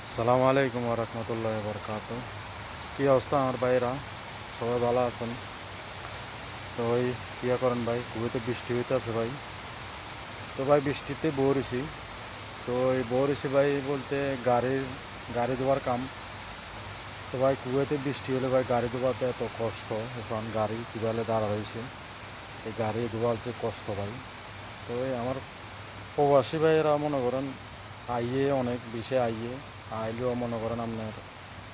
আসসালামু আলাইকুম রহমতুল্লাহ বরকাত। কী অবস্থা আমার ভাইরা? সবাই ভালো আছেন তো? ভাই কিয়া করেন ভাই? কুয়েতে বৃষ্টি হইতে আছে ভাই। তো ভাই বৃষ্টিতে বরিছি। তো এই বরিছি ভাই বলতে গাড়ি ধোয়ার কাম। তো ভাই কুয়েতে বৃষ্টি হলে ভাই গাড়ি ধোয়াতে এত কষ্ট। এখন গাড়ি কীভাবে দাঁড়া রয়েছে, এই গাড়ি ধোয়ার যে কষ্ট ভাই। তো এই আমার প্রবাসী ভাইয়েরা মনে করেন আইয়ে অনেক বিষে আইলেও মনে করেন আপনার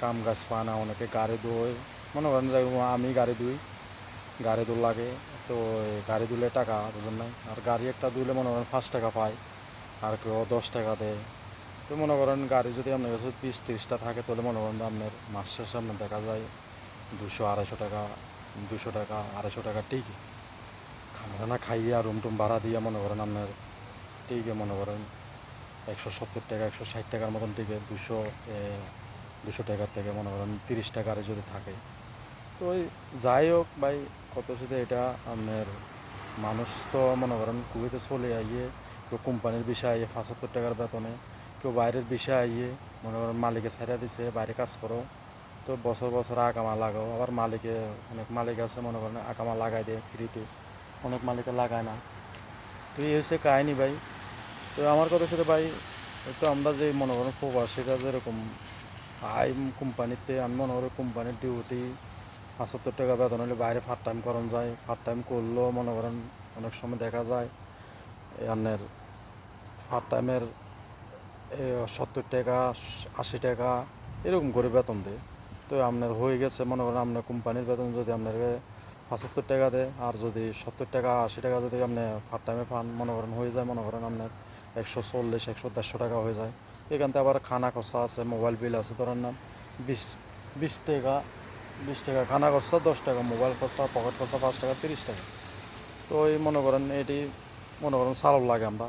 কাম গাছ পায় না, অনেকে গাড়ি ধোয়। মনে করেন যে আমি গাড়ি ধুই, গাড়ি ধুল লাগে। তো এই গাড়ি ধুলে টাকা বুঝেন নাই, আর গাড়ি একটা ধুলে মনে করেন 5 টাকা পায়, আর কেউ 10 টাকা দেয়। তো মনে করেন গাড়ি যদি আপনার কাছে 20-30টা থাকে তাহলে মনে করেন আপনার মাস শেষে আপনার দেখা যায় 200-250 টাকা, 200 টাকা 250 টাকা ঠিকই খানা দানা খাইয়ে আর রুম টুম ভাড়া দিয়ে মনে করেন আপনার ঠিকই মনে করেন 170 টাকা 160 টাকার মতন টিকে 200 টাকার থেকে মনে করেন 30 টাকার যদি থাকে। তো ওই যাই হোক ভাই, কত শুধু এটা আপনার মানুষ তো মনে করেন কুয়েতে চলে আইয়ে কেউ কোম্পানির বিষয়ে আইয়ে 75 টাকার বেতনে, কেউ বাইরের বিষয়ে আইয়ে মনে করেন মালিকে ছাড়া দিছে বাইরে কাজ করো। তো বছর বছর আকামা লাগাও, আবার মালিকে অনেক মালিক আছে মনে করেন আকামা লাগাই দেয় ফ্রিতে, অনেক মালিকে লাগায় না। তো এই হচ্ছে কাহিনি ভাই। তো আমার কথা সাথে ভাই, তো আমরা যে মনে করেন প্রবাসীরা যেরকম আই কোম্পানিতে, আমি মনে করি কোম্পানির ডিউটি 75 টাকা বেতন হলে বাইরে পার্ট টাইম করানো যায়। পার্ট টাইম করলেও মনে করেন অনেক সময় দেখা যায় আপনার পার্ট টাইমের 70 টাকা 80 টাকা এরকম করে বেতন দেয়। তো আপনার হয়ে গেছে মনে করেন আপনার কোম্পানির বেতন যদি আপনাকে 75 টাকা দেয়, আর যদি 70 টাকা 80 টাকা যদি আপনি পার্ট টাইমে পান মনে করেন হয়ে যায় মনে করেন আপনার 140 100 150 টাকা হয়ে যায়। এখান থেকে আবার খানা খরচা আছে, মোবাইল বিল আছে, ধরেন না 20 20 টাকা, 20 টাকা খানা খরচা, 10 টাকা মোবাইল খরচা, পকেট খরচা 5 টাকা 30 টাকা। তো এই মনে করেন এটি মনে করেন সারল লাগে আমরা।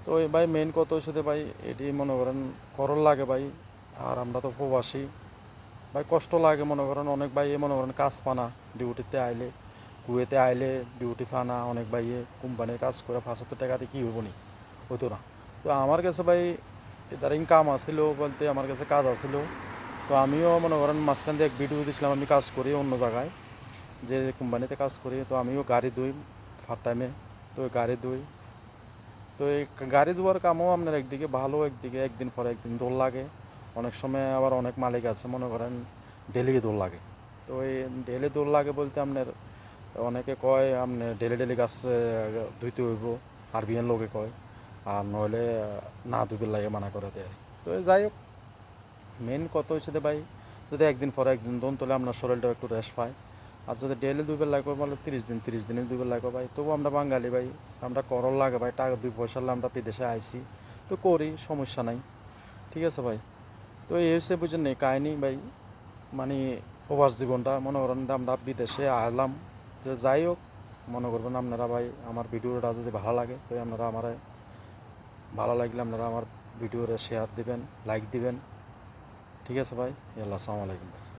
তো এই ভাই মেন কথা হচ্ছে ভাই এটি মনে করেন করল লাগে ভাই। আর আমরা তো প্রবাসী ভাই, কষ্ট লাগে মনে করেন অনেক ভাই মনে করেন কাজ পানা ডিউটিতে আইলে, কুয়েতে আইলে ডিউটি ফানা অনেক ভাইয়ে কোম্পানির কাজ করে 75 টাকাতে কী হইব নি, হতো না। তো আমার কাছে ভাই এটার ইনকাম আসছিল বলতে আমার কাছে কাজ আসছিল। তো আমিও মনে করেন মাঝখান দিয়ে এক ভিডিও দিয়েছিলাম, আমি কাজ করি অন্য জায়গায়, যে কোম্পানিতে কাজ করি। তো আমিও গাড়ি ধুই পার্ট টাইমে। তো ওই গাড়ি ধুই। তো এই গাড়ি ধোয়ার কামও আপনার একদিকে ভালো, একদিকে একদিন পরে একদিন দৌড় লাগে। অনেক সময় আবার অনেক মালিক আছে মনে করেন ডেলি দৌড় লাগে। তো এই ডেলি দৌড় লাগে বলতে আপনার অনেকে কয় আপনি ডেলি ডেলি গাছ ধুইতে হইব, আরবিএন লোকে কয়, আর নইলে না ধুইতে লাগে মানা করে দেয়। তো যাই হোক, মেন কথা হচ্ছে যে ভাই যদি একদিন পরে একদিন দোন তাহলে আপনার শরীরটাও একটু রেস্ট পায়। আর যদি ডেলি 2 বেলা লাগবে বলে 30 দিন, 30 দিনের 2 বেলা লাগবে ভাই, তবু আমরা বাঙালি ভাই, আমরা করল লাগে ভাই, টাকা 2 পয়সা আমরা বিদেশে আইছি, তো করি, সমস্যা নাই। ঠিক আছে ভাই। তো এই হচ্ছে বুঝেন নেই কাহিনি ভাই, মানে প্রবাস জীবনটা মনে করেন আমরা বিদেশে আসলাম। যে যাই হোক, মনে করবেন আপনারা ভাই আমার ভিডিওটা যদি ভালো লাগে তো আপনারা আমার ভালো লাগলে আপনারা আমার ভিডিওটা শেয়ার দিবেন, লাইক দিবেন। ঠিক আছে ভাই, আল্লাহ আসসালামু আলাইকুম।